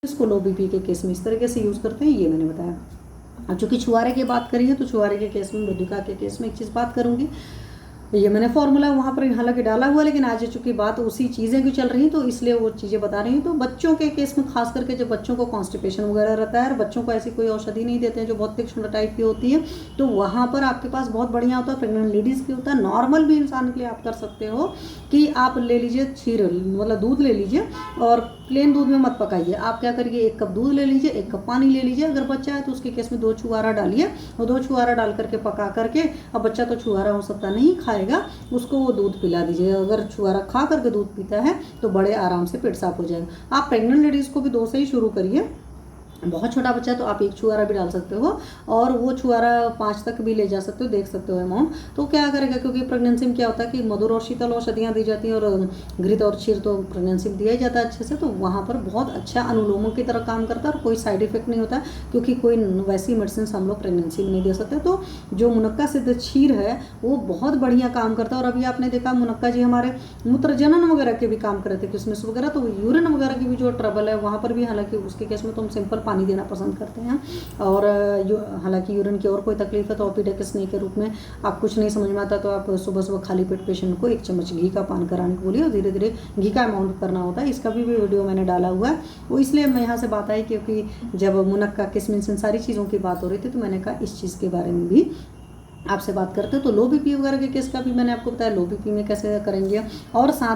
इसको लो बीपी के केस में इस तरीके से यूज़ करते हैं, ये मैंने बताया। अब चूँकि छुआरे की बात करी है तो छुआरे के केस में, मृदुका के केस में एक चीज़ बात करूँगी, ये मैंने फॉर्मूला वहाँ पर हालांकि डाला हुआ, लेकिन आज चूंकि बात उसी चीज़ें की चल रही हैं तो इसलिए वो चीज़ें बता रही हूँ। तो बच्चों के केस में खास करके जब बच्चों को कॉन्स्टिपेशन वगैरह रहता है और बच्चों को ऐसी कोई औषधि नहीं देते हैं जो बहुत तीक्ष्ण टाइप की होती है, तो वहाँ पर आपके पास बहुत बढ़िया होता है, प्रेग्नेंट लेडीज़ की होता है। नॉर्मल भी इंसान के लिए आप कर सकते हो कि आप ले लीजिए क्षीर, मतलब दूध ले लीजिए और प्लेन दूध में मत पकाइए। आप क्या करिए, 1 कप दूध ले लीजिए, 1 कप पानी ले लीजिए। अगर बच्चा है तो उसके केस में 2 छुहारा डालिए और 2 छुहारा डाल करके पका करके, अब बच्चा तो छुहारा हो सकता नहीं खाएगा, उसको वो दूध पिला दीजिए। अगर छुहारा खा करके दूध पीता है तो बड़े आराम से पेट साफ हो जाएगा। आप प्रेग्नेंट लेडीज़ को भी 2 से ही शुरू करिए। बहुत छोटा बच्चा है तो आप 1 छुहारा भी डाल सकते हो और वो छुहारा 5 तक भी ले जा सकते हो, देख सकते हो अमाउंट। तो क्या करेगा, क्योंकि प्रेगनेंसी में क्या होता है कि मधुर और शीतल औषधियाँ दी जाती हैं और घृत और क्षीर तो प्रेगनेंसी में दिया ही जाता है अच्छे से, तो वहाँ पर बहुत अच्छा अनुलोमों की तरह काम करता है और कोई साइड इफेक्ट नहीं होता, क्योंकि कोई वैसी मेडिसिन हम लोग प्रेगनेंसी में नहीं दे सकते। तो जो मुनक्का सिद्ध क्षीर है वो बहुत बढ़िया काम करता है। और अभी आपने देखा मुनक्का जी हमारे मूत्र जनन वगैरह के भी काम करते, किसमिस वगैरह, तो यूरिन वगैरह की भी जो ट्रबल है वहाँ पर भी, हालांकि उसके केस में तो हम सिंपल पानी देना पसंद करते हैं। और हालांकि यूरिन की और कोई तकलीफ है तो ओपिडेक्स नहीं के रूप में आप कुछ नहीं समझ में आता तो आप सुबह सुबह खाली पेट पेशेंट को 1 चम्मच घी का पान कराने को बोलिए और धीरे धीरे घी का अमाउंट करना होता है। इसका भी वीडियो मैंने डाला हुआ है, वो इसलिए मैं यहाँ से बात आई क्योंकि जब मुनक्का किसमिस इन सारी चीज़ों की बात हो रही थी तो मैंने कहा इस चीज़ के बारे में भी आपसे बात करते हैं। तो लो बीपी वगैरह के केस का भी मैंने आपको बताया लो बीपी में कैसे करेंगे, और साथ